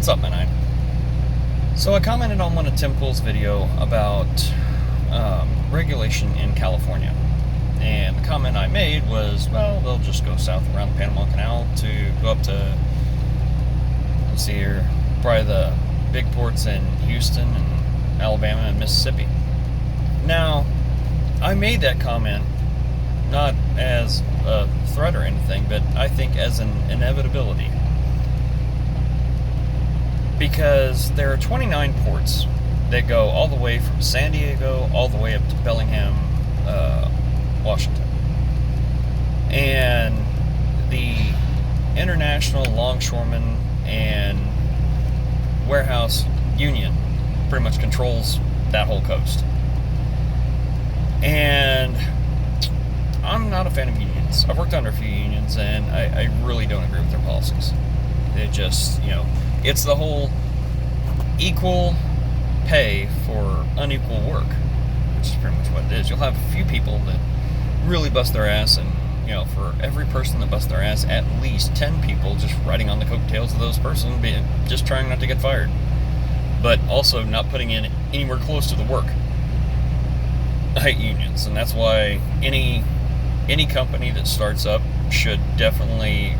What's up, my nine? So I commented on one of Tim Pool's video about regulation in California. And the comment I made was, well, they'll just go south around the Panama Canal to go up to, let's see here, probably the big ports in Houston and Alabama and Mississippi. Now, I made that comment not as a threat or anything, but I think as an inevitability. Because there are 29 ports that go all the way from San Diego all the way up to Bellingham, Washington. And the International Longshoreman and Warehouse Union pretty much controls that whole coast. And I'm not a fan of unions. I've worked under a few unions, and I really don't agree with their policies. It just, it's the whole equal pay for unequal work, which is pretty much what it is. You'll have a few people that really bust their ass, and for every person that busts their ass, at least 10 people just riding on the coattails of those persons, just trying not to get fired, but also not putting in anywhere close to the work. I hate unions, and that's why any company that starts up should definitely,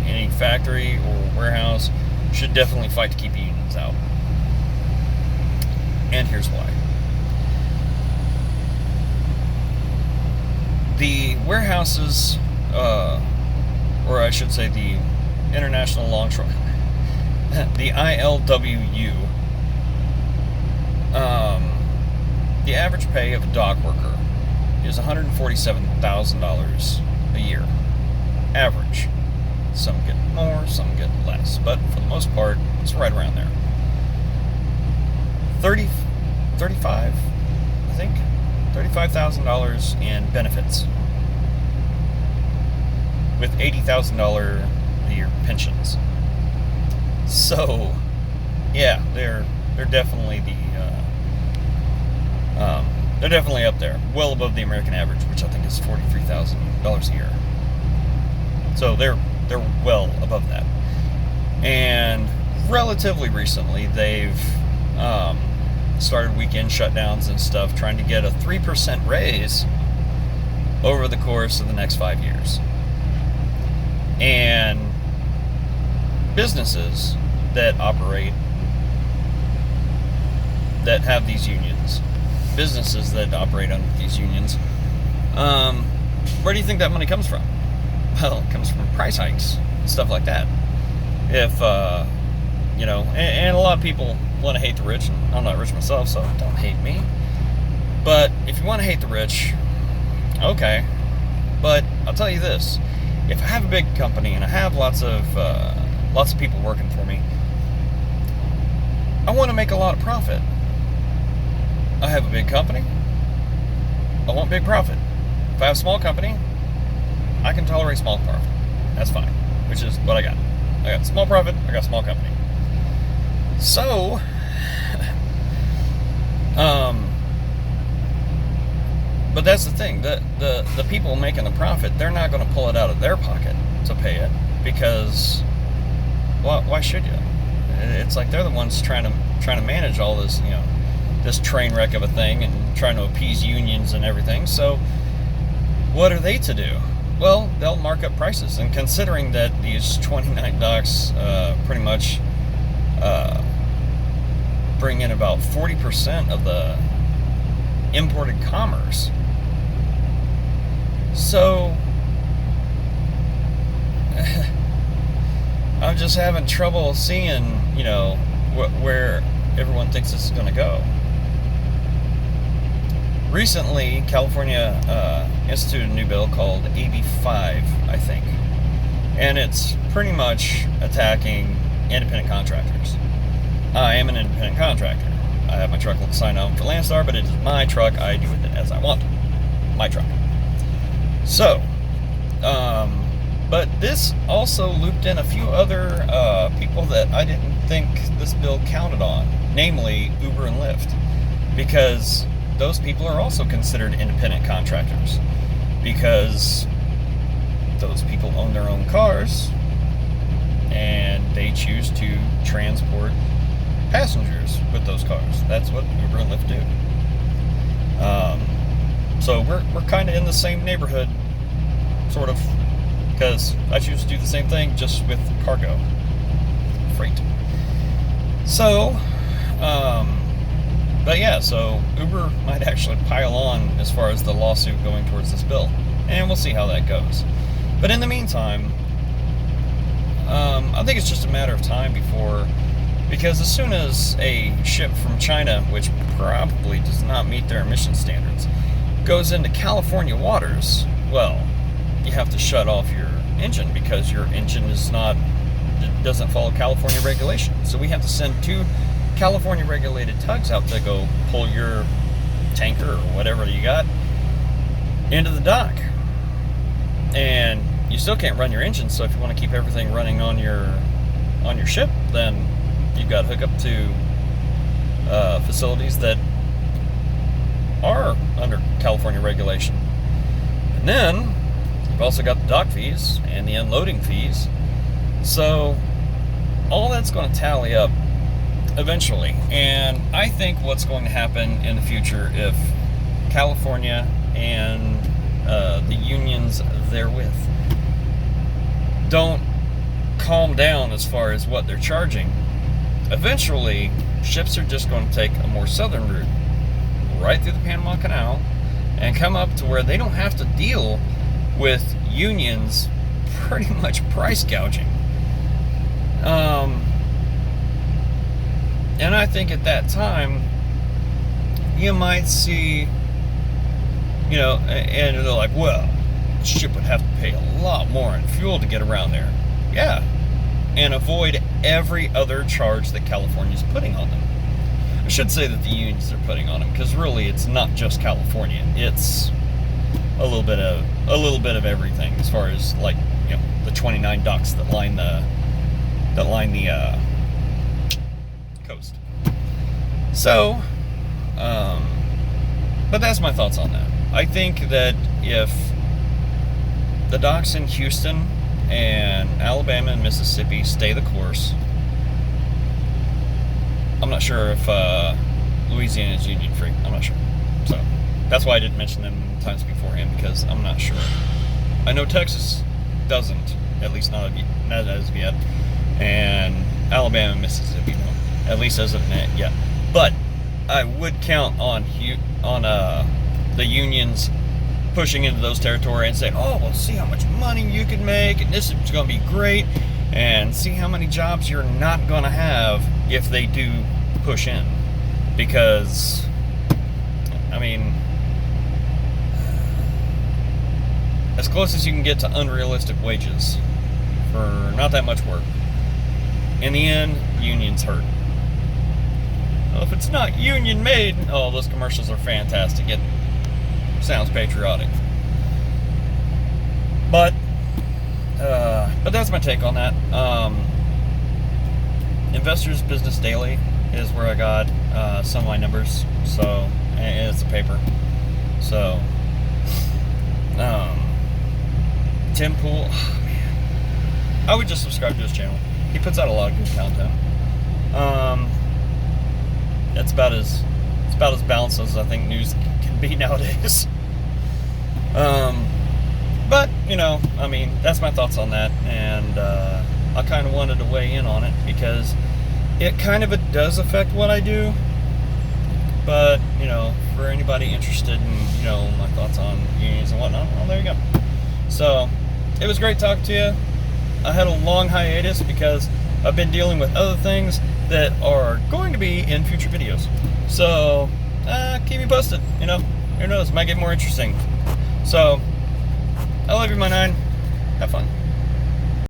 any factory or warehouse should definitely fight to keep unions out. And here's why. The warehouses, or I should say the International Longshore, the ILWU, the average pay of a dock worker is $147,000 a year. Average. Some get more, some get less, but for the most part, it's right around there. 35, I think, $35,000 in benefits, with $80,000 a year pensions. So, yeah, they're definitely they're definitely up there, well above the American average, which I think is $43,000 a year. So they're well above that. And relatively recently, they've started weekend shutdowns and stuff, trying to get a 3% raise over the course of the next 5 years. And businesses that operate, that have these unions, businesses that operate under these unions, where do you think that money comes from? Well, it comes from price hikes, stuff like that. If, and a lot of people want to hate the rich, and I'm not rich myself, so don't hate me. But if you want to hate the rich, okay. But I'll tell you this: if I have a big company and I have lots of people working for me, I want to make a lot of profit. I have a big company, I want big profit. If I have a small company, I can tolerate small profit. That's fine, which is what I got. I got small profit, I got small company. So, but that's the thing. The people making the profit, they're not going to pull it out of their pocket to pay it, because why should you? It's like they're the ones trying to manage all this, this train wreck of a thing, and trying to appease unions and everything. So, what are they to do? Well, they'll mark up prices, and considering that these 29 docks pretty much bring in about 40% of the imported commerce, so I'm just having trouble seeing, where everyone thinks this is going to go. Recently, California instituted a new bill called AB5, I think, and it's pretty much attacking independent contractors. I am an independent contractor. I have my truck signed on for Landstar, but it is my truck. I do with it as I want. My truck. So, but this also looped in a few other people that I didn't think this bill counted on, namely Uber and Lyft, because those people are also considered independent contractors, because those people own their own cars and they they choose to transport passengers with those cars. That's what Uber and Lyft do. So we're kind of in the same neighborhood, sort of, because I choose to do the same thing, just with cargo freight. So, but yeah, so Uber might actually pile on as far as the lawsuit going towards this bill, and we'll see how that goes. But in the meantime, I think it's just a matter of time because as soon as a ship from China, which probably does not meet their emission standards, goes into California waters, well, you have to shut off your engine because your engine doesn't follow California regulation. So we have to send 2 California regulated tugs out to go pull your tanker or whatever you got into the dock. And you still can't run your engine, so if you want to keep everything running on your ship, then you've got to hook up to facilities that are under California regulation. And then you've also got the dock fees and the unloading fees. So all that's going to tally up eventually. And I think what's going to happen in the future, if California and the unions therewith don't calm down as far as what they're charging, eventually ships are just going to take a more southern route right through the Panama Canal and come up to where they don't have to deal with unions pretty much price gouging. And I think at that time you might see, and they're like, well, the ship would have to pay a lot more in fuel to get around there. Yeah, and avoid every other charge that California's putting on them. I should say that the unions are putting on them, because really it's not just California. It's a little bit of everything, as far as the 29 docks that line the coast. So, but that's my thoughts on that. I think that if the docks in Houston and Alabama and Mississippi stay the course, I'm not sure if Louisiana is union free. I'm not sure. So that's why I didn't mention them times beforehand, because I'm not sure. I know Texas doesn't, at least not as of yet, and Alabama and Mississippi don't, at least as of yet. But I would count on the unions pushing into those territories and saying, oh, well, see how much money you can make, and this is going to be great, and see how many jobs you're not going to have if they do push in. Because, I mean, as close as you can get to unrealistic wages for not that much work, in the end, unions hurt. Well, if it's not union made, oh, those commercials are fantastic. It sounds patriotic. But that's my take on that. Investors Business Daily is where I got some of my numbers. So, and it's a paper. So, Tim Pool, oh, man, I would just subscribe to his channel. He puts out a lot of good content. It's about as balanced as I think news can be nowadays. But I mean, that's my thoughts on that, and I kind of wanted to weigh in on it because it kind of does affect what I do. But for anybody interested in my thoughts on unions and whatnot, well, there you go. So it was great talking to you. I had a long hiatus because I've been dealing with other things that are going to be in future videos. So keep me posted. Who knows? It might get more interesting. So I love you, my 9. Have fun.